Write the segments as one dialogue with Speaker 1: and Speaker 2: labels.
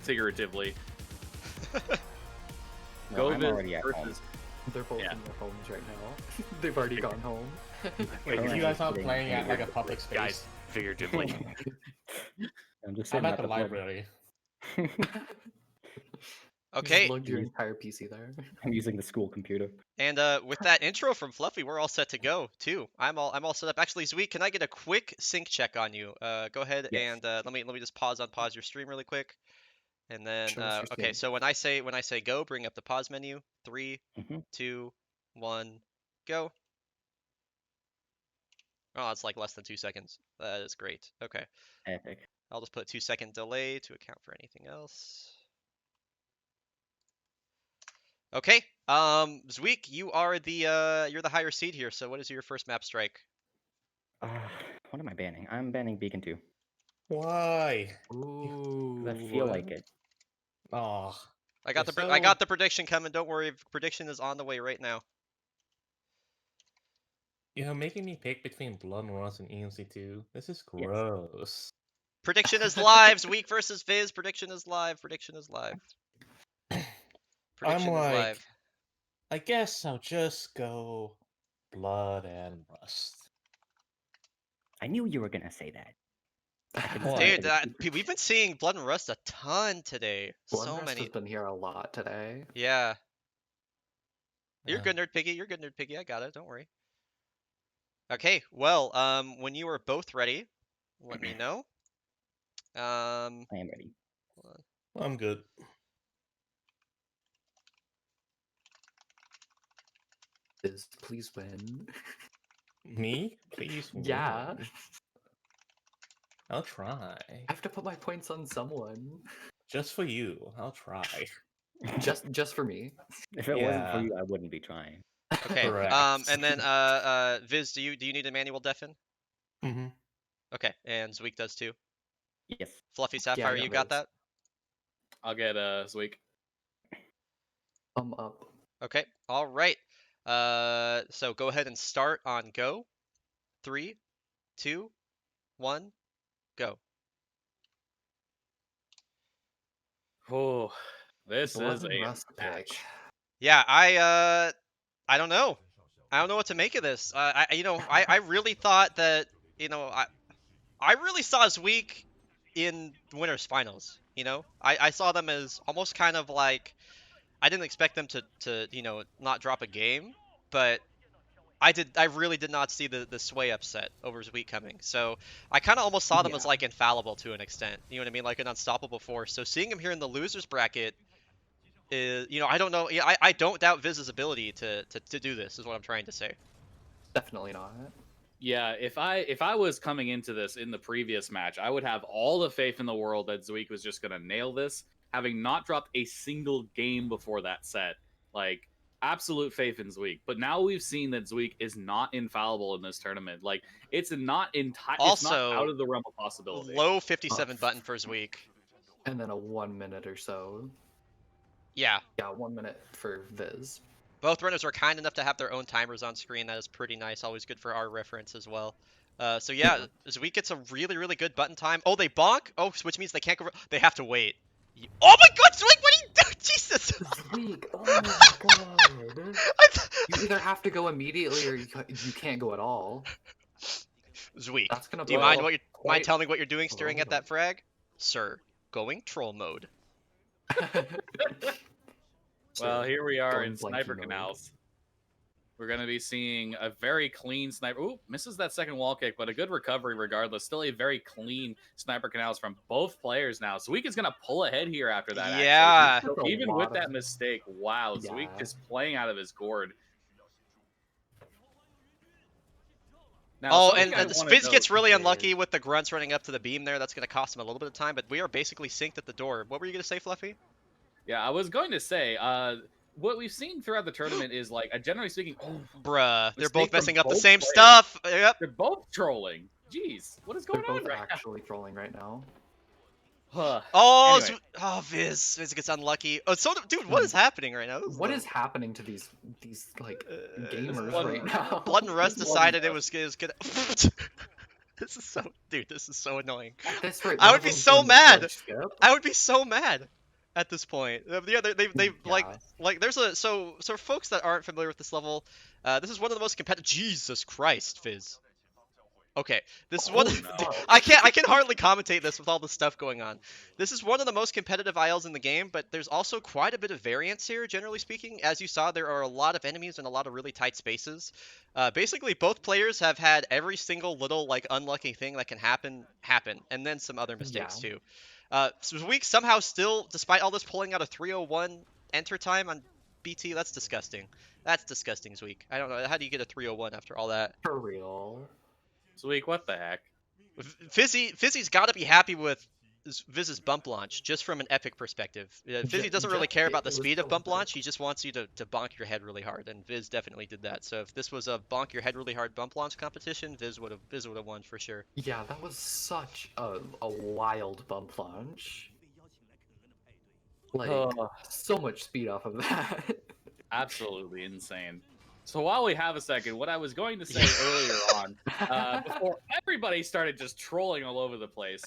Speaker 1: figuratively.
Speaker 2: No, I'm already at home.
Speaker 3: They're both in their homes right now. They've already gone home.
Speaker 4: Wait,
Speaker 2: Currently
Speaker 4: you guys not
Speaker 2: sitting
Speaker 4: playing at like a
Speaker 2: figuratively.
Speaker 4: public space?
Speaker 1: Guys, figuratively.
Speaker 2: I'm just
Speaker 4: I'm
Speaker 2: sitting
Speaker 4: at the
Speaker 2: pub.
Speaker 4: library.
Speaker 5: Okay,
Speaker 3: Just load your entire PC there.
Speaker 2: I'm using the school computer.
Speaker 5: and with that intro from Fluffy, we're all set to go too. I'm all set up. Actually, Zweek, can I get a quick sync check on you? Go ahead
Speaker 2: Yes.
Speaker 5: and let me just pause your stream really quick. And then
Speaker 3: Show us your
Speaker 5: okay,
Speaker 3: thing.
Speaker 5: so when I say go, bring up the pause menu. 3,
Speaker 2: Mhm.
Speaker 5: 2, 1, go. Oh, it's like less than 2 seconds. That is great. Okay,
Speaker 2: Epic.
Speaker 5: I'll just put 2-second delay to account for anything else. Okay, Zweek, you are the you're the higher seed here. So what is your first map strike?
Speaker 2: What am I banning? I'm banning Beacon 2.
Speaker 4: Why?
Speaker 3: Ooh.
Speaker 2: 'Cause I feel like it.
Speaker 4: Oh,
Speaker 5: I got
Speaker 4: You're
Speaker 5: I
Speaker 4: so-
Speaker 5: got the prediction coming. Don't worry, prediction is on the way right now.
Speaker 4: making me pick between Blood and Rust and EMC2. This is
Speaker 2: Yes.
Speaker 4: gross.
Speaker 5: Prediction is live. Zweek versus Viz. Prediction is live. Prediction is live. Prediction is
Speaker 4: like-
Speaker 5: live.
Speaker 4: I guess I'll just go Blood and Rust.
Speaker 2: I knew you were gonna say that.
Speaker 4: Why?
Speaker 5: Dude, we've been seeing Blood and Rust a ton today.
Speaker 3: Blood
Speaker 5: So
Speaker 3: Rust
Speaker 5: many.
Speaker 3: has been here a lot today.
Speaker 5: Yeah. You're
Speaker 4: Yeah.
Speaker 5: good, Nerd Piggy. You're good, Nerd Piggy. I got it. Don't worry. Okay. Well, when you are both ready, let me know.
Speaker 2: I am ready.
Speaker 4: I'm good.
Speaker 3: Please win.
Speaker 4: Me? Please.
Speaker 3: Yeah.
Speaker 4: win. I'll try.
Speaker 3: I have to put my points on someone.
Speaker 4: Just for you. I'll try.
Speaker 3: Just for me.
Speaker 2: If it wasn't for
Speaker 4: Yeah.
Speaker 2: you, I wouldn't be trying.
Speaker 5: Okay.
Speaker 4: Correct.
Speaker 5: And then Viz, do you need a manual deafen?
Speaker 4: Mm-hmm.
Speaker 5: Okay, and Zweek does too.
Speaker 2: Yes.
Speaker 5: Fluffy Sapphire,
Speaker 3: got
Speaker 5: you got
Speaker 3: those.
Speaker 5: that?
Speaker 1: I'll get Zweek.
Speaker 3: Up.
Speaker 5: Okay. All right. So go ahead and start on go. 3, 2, 1, go.
Speaker 1: Oh, this
Speaker 3: Blood
Speaker 1: is
Speaker 3: and
Speaker 1: a
Speaker 3: Rust pick.
Speaker 1: match.
Speaker 5: Yeah, I don't know. I don't know what to make of this. I really thought that, I really saw Zweek in winners finals. I saw them as almost kind of like, I didn't expect them to not drop a game, but I really did not see the sway upset over Zweek coming. So I kind of almost saw them as
Speaker 3: Yeah.
Speaker 5: like infallible to an extent. You know what I mean? Like an unstoppable force. So seeing him here in the losers bracket is, I don't know. Yeah, I don't doubt Viz's ability to do this, is what I'm trying to say.
Speaker 3: Definitely not.
Speaker 1: Yeah, if I was coming into this in the previous match, I would have all the faith in the world that Zweek was just gonna nail this, having not dropped a single game before that set. Like, absolute faith in Zweek. But now we've seen that Zweek is not infallible in this tournament. Like, it's not it's
Speaker 5: Also,
Speaker 1: not out of the realm of possibility.
Speaker 5: Low 57 button for Zweek.
Speaker 3: And then a 1 minute or so.
Speaker 5: Yeah.
Speaker 3: Yeah, 1 minute for Viz.
Speaker 5: Both runners are kind enough to have their own timers on screen. That is pretty nice. Always good for our reference as well. So yeah, Zweek gets a really, really good button time. Oh, they bonk? Oh, which means they can't go... They have to wait. Oh my god, Zweek, what are you doing? Jesus!
Speaker 3: Zweek, oh my god. You either have to go immediately or you can't go at all.
Speaker 5: Zweek,
Speaker 3: That's gonna
Speaker 5: do you
Speaker 3: blow
Speaker 5: mind
Speaker 3: up
Speaker 5: mind telling me what you're doing
Speaker 3: a
Speaker 5: staring
Speaker 3: little
Speaker 5: at that frag? Sir, going troll mode.
Speaker 1: Well, here we are
Speaker 3: Going
Speaker 1: in Sniper
Speaker 3: blanky mode.
Speaker 1: Canals. We're going to be seeing a very clean sniper. Ooh, misses that second wall kick, but a good recovery regardless. Still a very clean Sniper Canals from both players now. Zweek is going to pull ahead here after that.
Speaker 5: Yeah.
Speaker 1: Actually.
Speaker 3: That's a
Speaker 1: Even
Speaker 3: lot
Speaker 1: with
Speaker 3: of-
Speaker 1: that mistake, wow,
Speaker 3: Yeah.
Speaker 1: Zweek just playing out of his gourd. Now,
Speaker 5: Oh,
Speaker 1: something
Speaker 5: and
Speaker 1: I wanna
Speaker 5: Fizz
Speaker 1: note
Speaker 5: gets really
Speaker 1: is-
Speaker 5: unlucky with the grunts running up to the beam there. That's going to cost him a little bit of time, but we are basically synced at the door. What were you going to say, Fluffy?
Speaker 1: Yeah, I was going to say, what we've seen throughout the tournament is, like, generally speaking,
Speaker 5: Bruh, they're both
Speaker 1: mistake from
Speaker 5: messing up the
Speaker 1: both
Speaker 5: same
Speaker 1: players.
Speaker 5: stuff. Yep.
Speaker 1: They're both trolling. Jeez, what is
Speaker 3: They're
Speaker 1: going on
Speaker 3: both
Speaker 1: right now?
Speaker 3: actually trolling right now.
Speaker 5: Oh,
Speaker 1: Anyway.
Speaker 5: Viz gets unlucky. Oh, so dude, what is happening right now?
Speaker 3: What is happening to these like gamers
Speaker 1: Blood-
Speaker 3: right now?
Speaker 5: Blood and Rust
Speaker 1: Blood and
Speaker 5: decided it
Speaker 1: Rust.
Speaker 5: was good. This is so, dude. This is so annoying.
Speaker 3: At this rate,
Speaker 5: I
Speaker 3: one
Speaker 5: would
Speaker 3: of
Speaker 5: be
Speaker 3: them's
Speaker 5: so
Speaker 3: doing the
Speaker 5: mad.
Speaker 3: fudge skip.
Speaker 5: I would be so mad at this point. Yeah, they
Speaker 3: Yeah.
Speaker 5: like there's a so for folks that aren't familiar with this level, this is one of the most competitive. Jesus Christ, Fizz. Okay, this is one.
Speaker 3: Holy
Speaker 1: no.
Speaker 3: fuck.
Speaker 5: I can hardly commentate this with all the stuff going on. This is one of the most competitive ILs in the game, but there's also quite a bit of variance here, generally speaking. As you saw, there are a lot of enemies and a lot of really tight spaces. Basically, both players have had every single little like unlucky thing that can happen, and then some other mistakes
Speaker 3: Yeah.
Speaker 5: too. Zweek somehow still, despite all this, pulling out a 301 enter time on BT. That's disgusting. That's disgusting, Zweek. I don't know. How do you get a 301 after all that?
Speaker 3: For real.
Speaker 1: Zweek, what the heck?
Speaker 5: Fizzy's got to be happy with Viz's bump launch, just from an epic perspective. Fizzy doesn't really care about the speed of bump launch, he just wants you to bonk your head really hard, and Viz definitely did that. So if this was a bonk your head really hard bump launch competition, Viz would have won for sure.
Speaker 3: Yeah, that was such a wild bump launch. Like, so much speed off of that.
Speaker 1: Absolutely insane. So while we have a second, what I was going to say earlier on, before everybody started just trolling all over the place,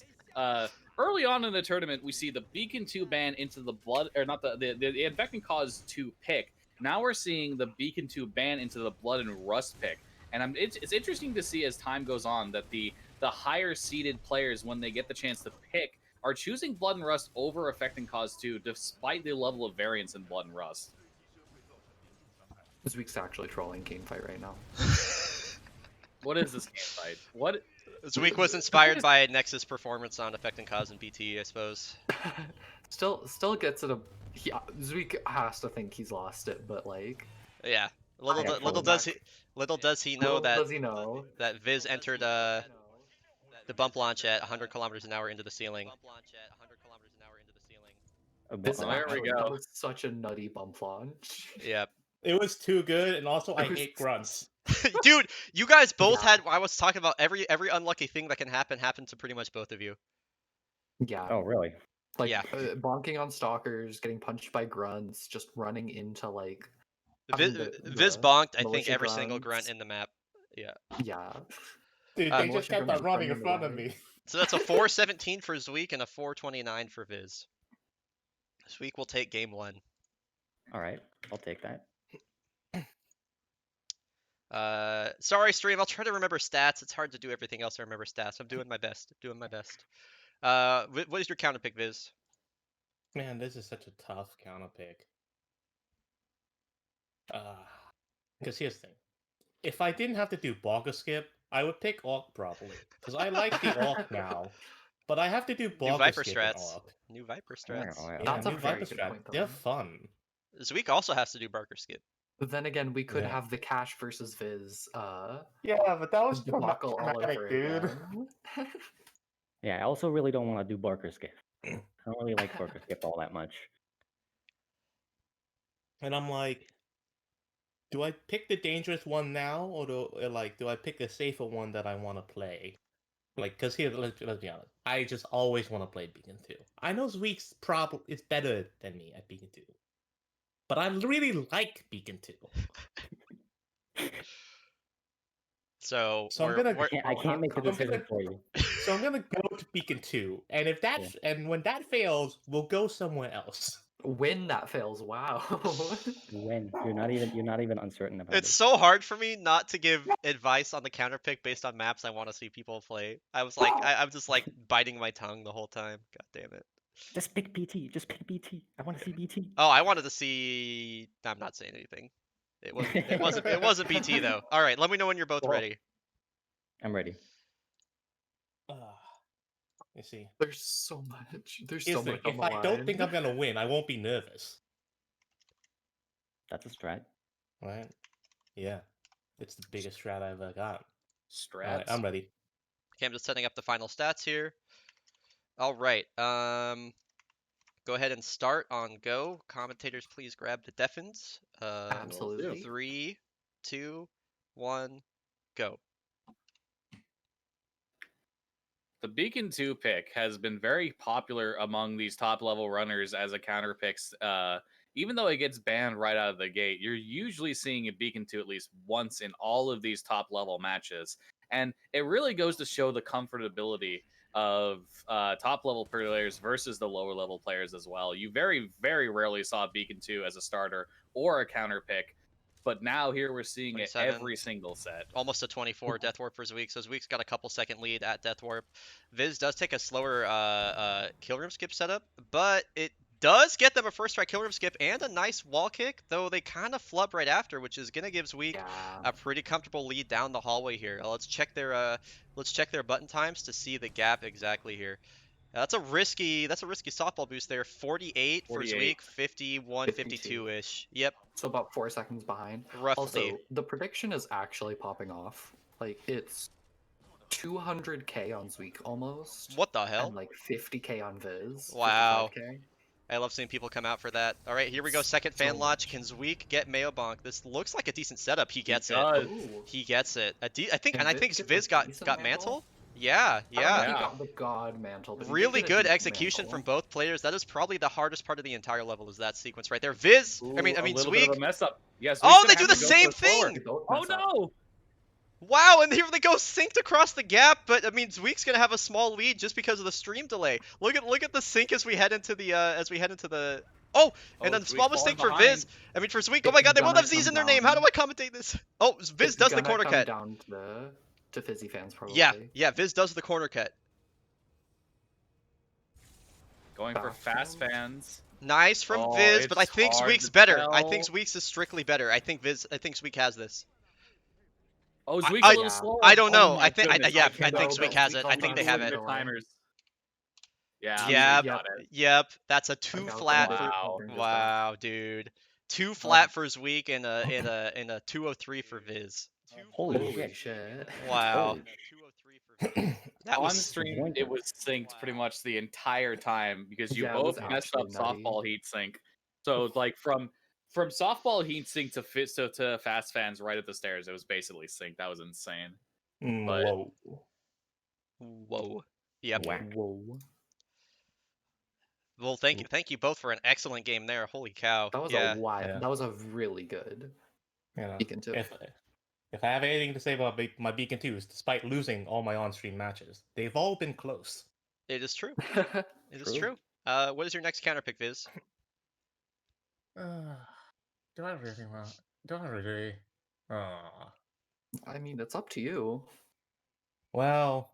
Speaker 1: early on in the tournament, we see the Beacon 2 ban into the blood, or not the Infect and Cause 2 pick. Now we're seeing the Beacon 2 ban into the Blood and Rust pick. And it's interesting to see as time goes on that the higher seeded players, when they get the chance to pick, are choosing Blood and Rust over Effect and Cause 2, despite the level of variance in Blood and Rust.
Speaker 3: This week's actually trolling Gamefight right now.
Speaker 1: What is this game fight? What?
Speaker 5: Zweek was inspired by Nexus performance on Effect and Cause and BT, I suppose.
Speaker 3: Still gets it a. Zweek has to think he's lost it, but like.
Speaker 5: Yeah. Little does he know
Speaker 3: Little
Speaker 5: that
Speaker 3: does he know
Speaker 5: that Viz entered the bump launch at 100 kilometers an hour into the ceiling.
Speaker 3: This
Speaker 1: Well, there we
Speaker 3: actually,
Speaker 1: go.
Speaker 3: that was such a nutty bump launch.
Speaker 5: Yeah.
Speaker 4: It was too good, and also I
Speaker 3: It was-
Speaker 4: hate grunts.
Speaker 5: Dude, you guys both
Speaker 3: Yeah.
Speaker 5: had. I was talking about every unlucky thing that can happen happened to pretty much both of you.
Speaker 3: Yeah.
Speaker 2: Oh, really?
Speaker 3: Like
Speaker 5: yeah.
Speaker 3: Bonking on stalkers, getting punched by grunts, just running into like.
Speaker 5: Viz bonked, I think,
Speaker 3: militia
Speaker 5: every single
Speaker 3: grunts.
Speaker 5: grunt in the map. Yeah.
Speaker 3: Yeah.
Speaker 4: Dude,
Speaker 5: Uh,
Speaker 4: they just kept on running in front of me.
Speaker 5: So that's a 417 for Zweek and a 429 for Viz. Zweek will take game 1.
Speaker 2: All right, I'll take that.
Speaker 5: Sorry, stream. I'll try to remember stats. It's hard to do everything else. I remember stats. I'm doing my best. What is your counter pick, Viz?
Speaker 4: Man, this is such a tough counter pick. Because here's the thing. If I didn't have to do Bonker Skip, I would pick Orc probably. Because I like the Orc now. But I have to do
Speaker 5: New
Speaker 4: Bonker
Speaker 5: Viper
Speaker 4: Skip and
Speaker 5: strats.
Speaker 4: Orc.
Speaker 5: New Viper
Speaker 2: I don't
Speaker 5: strats.
Speaker 2: know,
Speaker 4: Yeah,
Speaker 3: That's a
Speaker 4: new
Speaker 3: very
Speaker 4: Viper
Speaker 3: good
Speaker 4: strats.
Speaker 3: point, though.
Speaker 4: They're fun.
Speaker 5: Zweek also has to do Barker skip.
Speaker 3: But then again, we could
Speaker 4: Yeah.
Speaker 3: have the Cash versus Viz.
Speaker 4: Yeah, but that was
Speaker 3: Debacle all
Speaker 4: traumatic,
Speaker 3: over
Speaker 4: dude.
Speaker 3: again.
Speaker 2: Yeah, I also really don't want to do Barker Skip. I don't really like Barker Skip all that much.
Speaker 4: And I'm like, do I pick the dangerous one now, or do I pick a safer one that I want to play? Like, because here, let's be honest, I just always want to play Beacon 2. I know Zweek's problem is better than me at Beacon 2, but I really like Beacon 2.
Speaker 5: So
Speaker 4: I'm gonna.
Speaker 2: I can't make the
Speaker 4: I'm
Speaker 2: decision
Speaker 4: gonna-
Speaker 2: for you.
Speaker 4: So I'm gonna go to Beacon 2, and if that and when that fails, we'll go somewhere else.
Speaker 3: When that fails, wow.
Speaker 2: When you're not even uncertain about
Speaker 5: it's
Speaker 2: it.
Speaker 5: so hard for me not to give advice on the counter pick based on maps I want to see people play. I was like, I'm just like biting my tongue the whole time. God damn it.
Speaker 2: Just pick BT. Just pick BT. I want to see BT.
Speaker 5: Oh, I wanted to see. I'm not saying anything. It wasn't BT though. All right, let me know when you're both
Speaker 2: Well,
Speaker 5: ready.
Speaker 2: I'm ready.
Speaker 4: You see,
Speaker 3: There's so much. There's
Speaker 4: here's
Speaker 3: so
Speaker 4: the
Speaker 3: much
Speaker 4: thing,
Speaker 3: on
Speaker 4: if
Speaker 3: the
Speaker 4: I
Speaker 3: line.
Speaker 4: don't think I'm gonna win, I won't be nervous,
Speaker 2: That's a strat.
Speaker 4: right? Yeah, it's the biggest strat I've ever got.
Speaker 1: Strats.
Speaker 4: All right, I'm ready.
Speaker 5: Okay, I'm just setting up the final stats here. All right. Go ahead and start on go. Commentators, please grab the defins.
Speaker 3: Absolutely.
Speaker 5: 3, 2, 1, go.
Speaker 1: The Beacon 2 pick has been very popular among these top level runners as a counter picks. Even though it gets banned right out of the gate, you're usually seeing a Beacon 2 at least once in all of these top level matches. And it really goes to show the comfortability of top level players versus the lower level players as well. You very, very rarely saw Beacon 2 as a starter or a counter pick, but now here we're seeing it
Speaker 5: 27.
Speaker 1: every single set.
Speaker 5: Almost a 24 Death Warp for Zweek, so Zweek's got a couple second lead at Death Warp. Viz does take a slower kill room skip setup, but it does get them a first try kill room skip and a nice wall kick, though they kind of flub right after, which is gonna give Zweek a pretty comfortable lead down the hallway here. Let's check their button times to see the gap exactly here. That's a risky softball boost there. 48 for
Speaker 1: 48.
Speaker 5: Zweek, 51, 52-ish. Yep.
Speaker 3: So about 4 seconds behind.
Speaker 5: Roughly.
Speaker 3: Also, the prediction is actually popping off. Like, it's 200k on Zweek almost.
Speaker 5: What the hell?
Speaker 3: And like 50k on Viz.
Speaker 5: Wow.
Speaker 3: 55K.
Speaker 5: I love seeing people come out for that. All right, here we go. Second fan
Speaker 3: So
Speaker 5: launch. Can Zweek get Mayo Bonk? This looks like a decent setup. He gets it.
Speaker 1: does.
Speaker 3: Ooh.
Speaker 5: He gets it. I think
Speaker 3: Can Viz get
Speaker 5: Viz
Speaker 3: the
Speaker 5: got
Speaker 3: decent
Speaker 5: mantle. Yeah,
Speaker 3: I don't know if
Speaker 5: yeah.
Speaker 3: he got the god mantle. But he did
Speaker 5: Really
Speaker 3: get a
Speaker 5: good
Speaker 3: decent
Speaker 5: execution from
Speaker 3: mantle.
Speaker 5: both players. That is probably the hardest part of the entire level. Is that sequence right there? Viz.
Speaker 1: Ooh,
Speaker 5: I mean
Speaker 1: a little bit
Speaker 5: Zweek.
Speaker 1: of a mess up. Yes.
Speaker 5: Oh, they do the same thing.
Speaker 3: Don't
Speaker 1: Oh
Speaker 3: mess up.
Speaker 1: no!
Speaker 5: Wow, and here they go synced across the gap, but I mean Zweek's gonna have a small lead just because of the stream delay. Look at the sync as we head into the Oh, and then
Speaker 1: Zweek
Speaker 5: small mistake for
Speaker 1: falling
Speaker 5: Viz. I mean for Zweek. Oh my god, they won't have Z's in their name. How do I commentate this? Oh, Viz
Speaker 3: It's
Speaker 5: does the
Speaker 3: gonna
Speaker 5: corner
Speaker 3: come
Speaker 5: cut.
Speaker 3: down to Fizzy fans probably.
Speaker 5: Yeah, Viz does the corner cut.
Speaker 1: Going for fast fans.
Speaker 5: Nice from
Speaker 1: Oh,
Speaker 5: Viz, but I
Speaker 1: it's
Speaker 5: think
Speaker 1: hard
Speaker 5: Zweek's
Speaker 1: to
Speaker 5: better. I
Speaker 1: tell.
Speaker 5: think Zweek's is strictly better. I think Zweek has this.
Speaker 1: Oh, Zweek's
Speaker 5: I-
Speaker 1: a little slower.
Speaker 5: I don't know.
Speaker 1: Oh
Speaker 5: I
Speaker 1: my
Speaker 5: think
Speaker 1: goodness,
Speaker 5: yeah, I
Speaker 1: cannot
Speaker 5: think
Speaker 3: go.
Speaker 5: Zweek has it. I
Speaker 3: Zweek
Speaker 5: think they
Speaker 3: on
Speaker 5: have
Speaker 3: Zweek
Speaker 5: it.
Speaker 3: on
Speaker 1: timers. Yeah,
Speaker 5: Yeah,
Speaker 1: Zweek got it.
Speaker 5: Yep, that's a
Speaker 3: I
Speaker 5: two
Speaker 3: got
Speaker 5: flat.
Speaker 3: the
Speaker 1: Wow.
Speaker 3: just
Speaker 5: Wow, dude. 2 flat for Zweek and a 203 for Viz.
Speaker 2: Holy
Speaker 3: Holy
Speaker 2: shit.
Speaker 3: shit.
Speaker 5: Wow.
Speaker 2: Holy.
Speaker 5: 203 for Viz. That
Speaker 1: On
Speaker 5: was
Speaker 1: stream, it was synced pretty much the entire time because you
Speaker 3: Yeah, it was
Speaker 1: both messed up
Speaker 3: actually nutty.
Speaker 1: softball heat sync. So like from softball heat sync to fast fans right at the stairs, it was basically synced. That was insane. But-
Speaker 4: Whoa.
Speaker 5: Whoa. Yep.
Speaker 2: Whack.
Speaker 3: Whoa.
Speaker 5: Well, thank you both for an excellent game there. Holy cow.
Speaker 3: That was
Speaker 5: yeah.
Speaker 3: a wild.
Speaker 4: Yeah.
Speaker 3: That was a really good
Speaker 4: You know,
Speaker 3: Beacon 2.
Speaker 4: if I have anything to say about my Beacon 2s, despite losing all my on-stream matches, they've all been close.
Speaker 5: It is true. It is true. What is your next counter pick, Viz?
Speaker 4: Do I really want? Do I really?
Speaker 3: I mean, it's up to you.
Speaker 4: Well,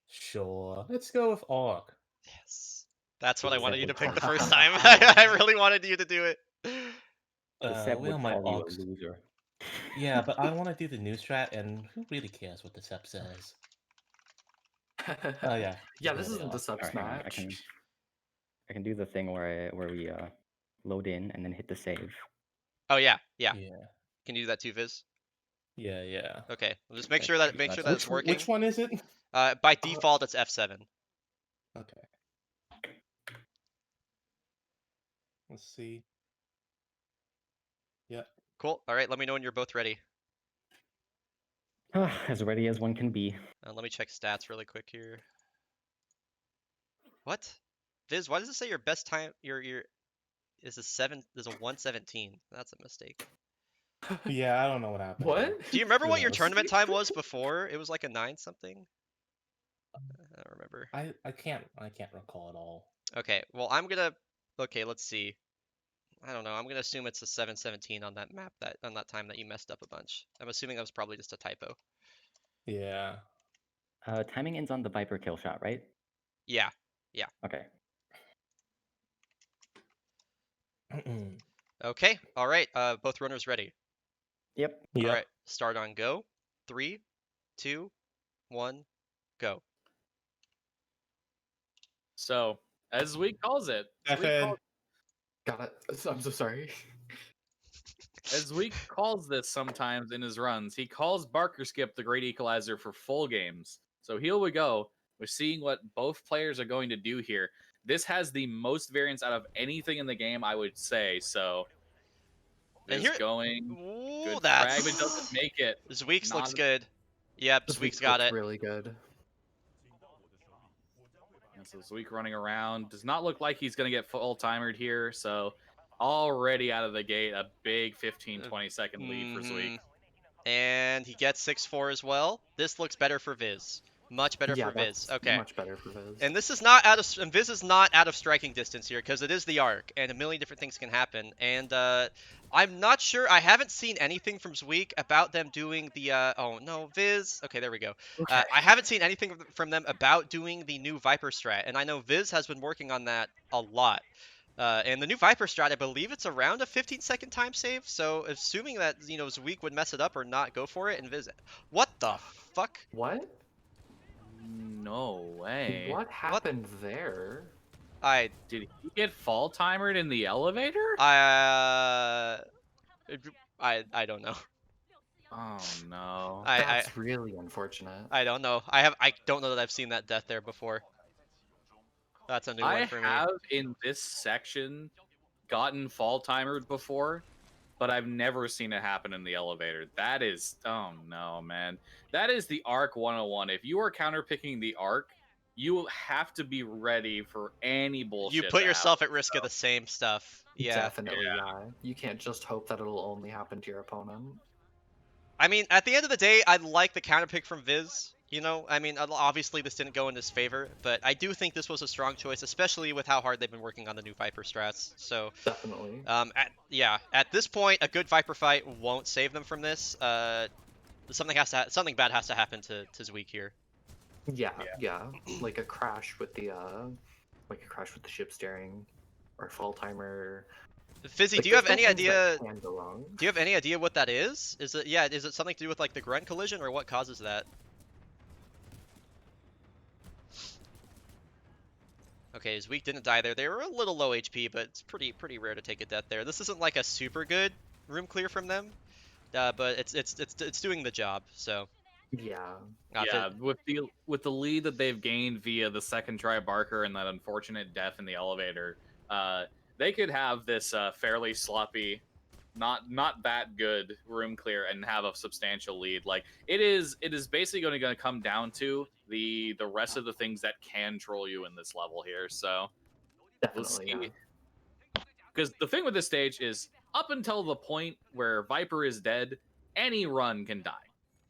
Speaker 4: sure. Let's go with Orc.
Speaker 5: Yes. That's what I wanted you to pick the
Speaker 2: Exactly.
Speaker 5: first time. I really wanted you to do it.
Speaker 2: The set
Speaker 4: we
Speaker 2: would
Speaker 4: all my
Speaker 2: call you
Speaker 4: Orcs.
Speaker 2: a loser.
Speaker 4: Yeah, but I want to do the new strat, and who really cares what the sub says? Oh yeah.
Speaker 3: Yeah, this isn't the sub
Speaker 2: Alright, hang on,
Speaker 3: smash.
Speaker 2: I can do the thing where we load in and then hit the save.
Speaker 5: Oh yeah.
Speaker 4: Yeah.
Speaker 5: Can you do that too, Viz?
Speaker 4: Yeah.
Speaker 5: Okay. Just make sure that it's working.
Speaker 4: Which one is it?
Speaker 5: By default, it's F7.
Speaker 4: Okay. Let's see. Yep.
Speaker 5: Cool. All right. Let me know when you're both ready.
Speaker 2: As ready as one can be.
Speaker 5: Let me check stats really quick here. What? Viz, why does it say your best time? Your is a 117. That's a mistake.
Speaker 4: Yeah, I don't know what happened.
Speaker 3: What?
Speaker 5: Do you remember
Speaker 4: Who
Speaker 5: what your
Speaker 4: knows?
Speaker 5: tournament time was before? It was like a 9 something. I don't remember.
Speaker 4: I can't recall at all.
Speaker 5: Okay. Well, Okay, let's see. I don't know. I'm gonna assume it's a 717 on that map on that time that you messed up a bunch. I'm assuming that was probably just a typo.
Speaker 4: Yeah.
Speaker 2: Timing ends on the Viper kill shot, right?
Speaker 5: Yeah.
Speaker 2: Okay.
Speaker 5: Okay. All right. Both runners ready.
Speaker 2: Yep.
Speaker 4: Yeah.
Speaker 5: All right. Start on go. 3, 2, 1, go.
Speaker 1: So as Zweek calls it,
Speaker 4: FN.
Speaker 3: Got it. I'm so sorry.
Speaker 1: as Zweek calls this sometimes in his runs, he calls Barker Skip the great equalizer for full games. So here we go. We're seeing what both players are going to do here. This has the most variance out of anything in the game, I would say. So
Speaker 5: And
Speaker 1: is
Speaker 5: here-
Speaker 1: going
Speaker 5: Ooh,
Speaker 1: good
Speaker 5: that's
Speaker 1: frag, but doesn't make it.
Speaker 5: Zweek's
Speaker 1: Not
Speaker 5: looks
Speaker 1: a-
Speaker 5: good. Yep,
Speaker 3: This
Speaker 5: Zweek's
Speaker 3: week
Speaker 5: got
Speaker 3: looks
Speaker 5: it.
Speaker 3: really good.
Speaker 1: And so Zweek running around does not look like he's going to get full timered here. So already out of the gate, a big 15-20 second lead for Zweek.
Speaker 5: And he gets 6-4 as well. This looks better for Viz. Much better
Speaker 3: Yeah,
Speaker 5: for Viz.
Speaker 3: that's
Speaker 5: Okay.
Speaker 3: much better for Viz.
Speaker 5: And this is not out of, and Viz is not out of striking distance here because it is the arc and a million different things can happen. And I'm not sure. I haven't seen anything from Zweek about them doing the. Oh no, Viz. Okay, there we go.
Speaker 1: Okay.
Speaker 5: I haven't seen anything from them about doing the new Viper strat, and I know Viz has been working on that a lot. And the new Viper strat, I believe it's around a 15-second time save. So assuming that Zweek would mess it up or not go for it, and Viz. What the fuck?
Speaker 3: What?
Speaker 1: No way.
Speaker 3: What happened there?
Speaker 5: I
Speaker 1: Did he get fall timered in the elevator?
Speaker 5: I don't know.
Speaker 1: Oh no.
Speaker 3: That's really unfortunate.
Speaker 5: I don't know. I don't know that I've seen that death there before. That's a new one for me.
Speaker 1: I have in this section gotten fall timered before, but I've never seen it happen in the elevator. That is, oh no, man. That is the arc 101. If you are counterpicking the arc, you have to be ready for any bullshit.
Speaker 5: You put
Speaker 1: to
Speaker 5: yourself
Speaker 1: happen,
Speaker 5: at risk of the same stuff. Yeah.
Speaker 3: Definitely, yeah. You can't just hope that it'll only happen to your opponent.
Speaker 5: I mean, at the end of the day, I like the counterpick from Viz. I mean, obviously this didn't go in his favor, but I do think this was a strong choice, especially with how hard they've been working on the new Viper strats. So,
Speaker 3: Definitely.
Speaker 5: At this point, a good Viper fight won't save them from this. Something bad has to happen to Zweek here.
Speaker 3: Yeah, like a crash with the ship steering, or fall timer.
Speaker 5: Fizzy,
Speaker 3: Like,
Speaker 5: do you have
Speaker 3: there's
Speaker 5: any
Speaker 3: some things that
Speaker 5: idea?
Speaker 3: can go wrong.
Speaker 5: Do you have any idea what that is? Is it something to do with like the grunt collision, or what causes that? Okay, Zweek didn't die there. They were a little low HP, but it's pretty rare to take a death there. This isn't like a super good room clear from them, but it's doing the job. So
Speaker 3: Yeah.
Speaker 1: Yeah, with the lead that they've gained via the second try Barker and that unfortunate death in the elevator, they could have this fairly sloppy, not that good room clear and have a substantial lead. Like it is basically going to come down to the rest of the things that can troll you in this level here. So
Speaker 3: Definitely,
Speaker 1: we'll see. Because the thing with this stage is up until the point where Viper is dead, any run can die.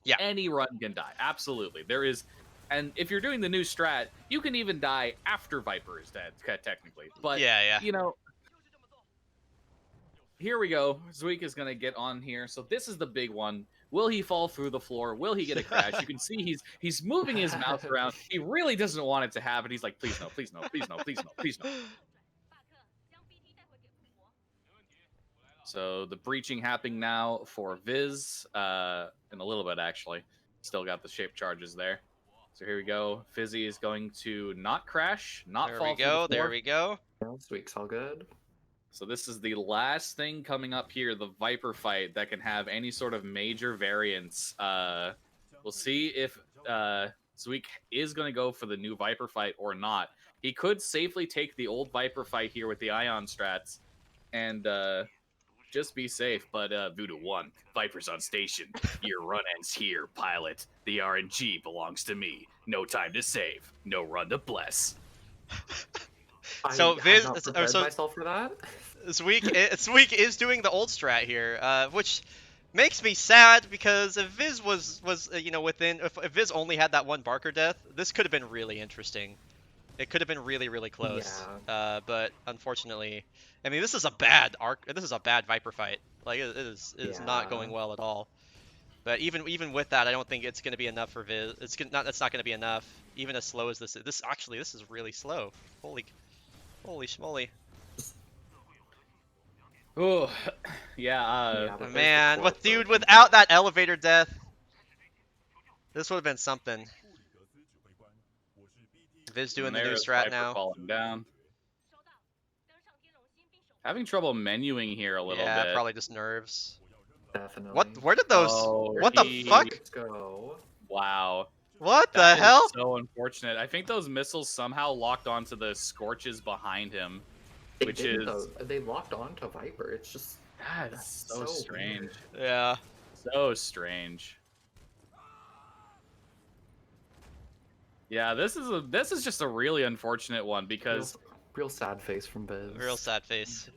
Speaker 5: Yeah.
Speaker 1: Any run can die. Absolutely. There is, and if you're doing the new strat, you can even die after Viper is dead, technically. But
Speaker 5: yeah.
Speaker 1: Here we go. Zweek is going to get on here. So this is the big one. Will he fall through the floor? Will he get a crash? You can see he's moving his mouth around. He really doesn't want it to happen. He's like, please no, please no, please no, please no, please no. So the breaching happening now for Viz in a little bit, actually. Still got the shape charges there. So here we go. Fizzy is going to not crash, not fall through the floor.
Speaker 5: There we go.
Speaker 3: Zweek's all good.
Speaker 1: So this is the last thing coming up here, the Viper fight that can have any sort of major variance. We'll see if Zweek is going to go for the new Viper fight or not. He could safely take the old Viper fight here with the Ion strats and just be safe. But Voodoo 1, Viper's on station. Your run ends here, pilot. The RNG belongs to me. No time to save. No run to bless.
Speaker 5: So Viz,
Speaker 3: not prepared myself for that.
Speaker 5: Zweek is doing the old strat here, which makes me sad because if Viz was within, if Viz only had that one Barker death, this could have been really interesting. It could have been really close.
Speaker 3: Yeah.
Speaker 5: But unfortunately, I mean, this is a bad arc. This is a bad Viper fight. Like it is not going well at all. But even with that, I don't think it's going to be enough for Viz. That's not going to be enough. Even as slow as this is. This is really slow. Holy schmoly.
Speaker 1: Oh, yeah.
Speaker 5: Man, without that elevator death, this would have been something. Viz doing the new strat now.
Speaker 1: Falling down. Having trouble menuing here a little bit.
Speaker 5: Yeah, probably just nerves.
Speaker 3: Definitely.
Speaker 5: What? Where did those? What the fuck?
Speaker 3: Let's go.
Speaker 1: Wow.
Speaker 5: What the
Speaker 1: That is
Speaker 5: hell?
Speaker 1: so unfortunate. I think those missiles somehow locked onto the Scorches behind him, which is
Speaker 3: They locked onto Viper. It's just
Speaker 1: that's so strange.
Speaker 3: weird.
Speaker 5: Yeah.
Speaker 1: So strange. Yeah, this is just a really unfortunate one because
Speaker 3: Real sad face from Biz.
Speaker 5: Real sad face.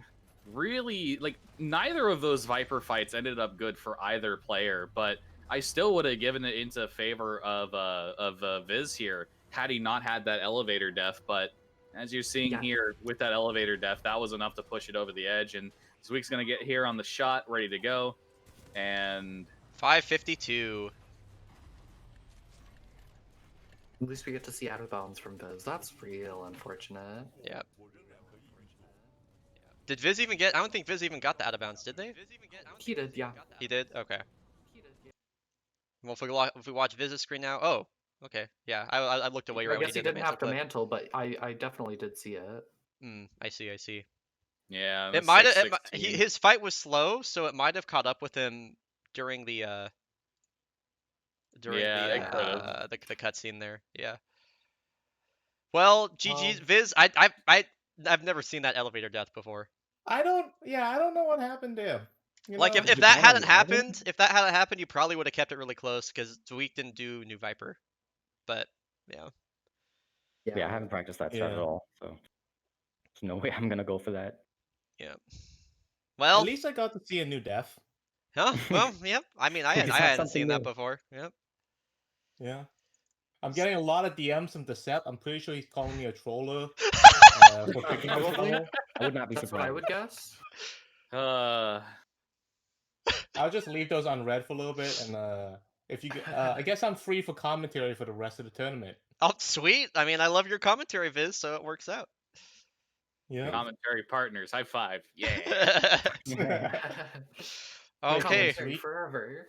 Speaker 1: really, like, neither of those Viper fights ended up good for either player, but I still would have given it into favor of Viz here had he not had that elevator death. But as you're seeing here with that elevator death, that was enough to push it over the edge. And Zweek's gonna get here on the shot, ready to go. And
Speaker 5: 552.
Speaker 3: At least we get to see out of bounds from Viz. That's real unfortunate.
Speaker 5: Yeah. Did Viz even get? I don't think Viz even got the out of bounds, did they?
Speaker 3: He did, yeah.
Speaker 5: He did. Okay. Well, if we watch Viz's screen now, oh, okay, yeah. I looked away
Speaker 3: I
Speaker 5: right when
Speaker 3: guess
Speaker 5: he
Speaker 3: he
Speaker 5: did the
Speaker 3: didn't have to
Speaker 5: clip.
Speaker 3: mantle, but I definitely did see it.
Speaker 5: I see. I see.
Speaker 1: yeah,
Speaker 5: It might have. His fight was slow, so it might have caught up with him during the the cutscene there. Yeah. Well, GG's Viz. I've never seen that elevator death before.
Speaker 4: I don't know what happened there. You
Speaker 5: Like
Speaker 4: know?
Speaker 5: if that hadn't happened, you probably would have kept it really close because Zweek didn't do new Viper. But yeah.
Speaker 2: Yeah, I haven't practiced that strat at all, so there's no way I'm gonna go for that.
Speaker 5: Yeah. Well,
Speaker 4: at least I got to see a new death.
Speaker 5: Huh? Well, yeah. I mean, I hadn't seen that before. Yep.
Speaker 4: Yeah. I'm getting a lot of DMs from Decept. I'm pretty sure he's calling me a troller. For picking this level.
Speaker 2: I would not be
Speaker 3: That's
Speaker 2: surprised.
Speaker 3: what I would guess.
Speaker 4: I'll just leave those unread for a little bit, and if you, I guess I'm free for commentary for the rest of the tournament.
Speaker 5: Oh, sweet! I mean, I love your commentary, Viz, so it works out.
Speaker 4: Yeah.
Speaker 1: Commentary partners, high five! Yeah.
Speaker 5: Okay.
Speaker 3: Commentary forever.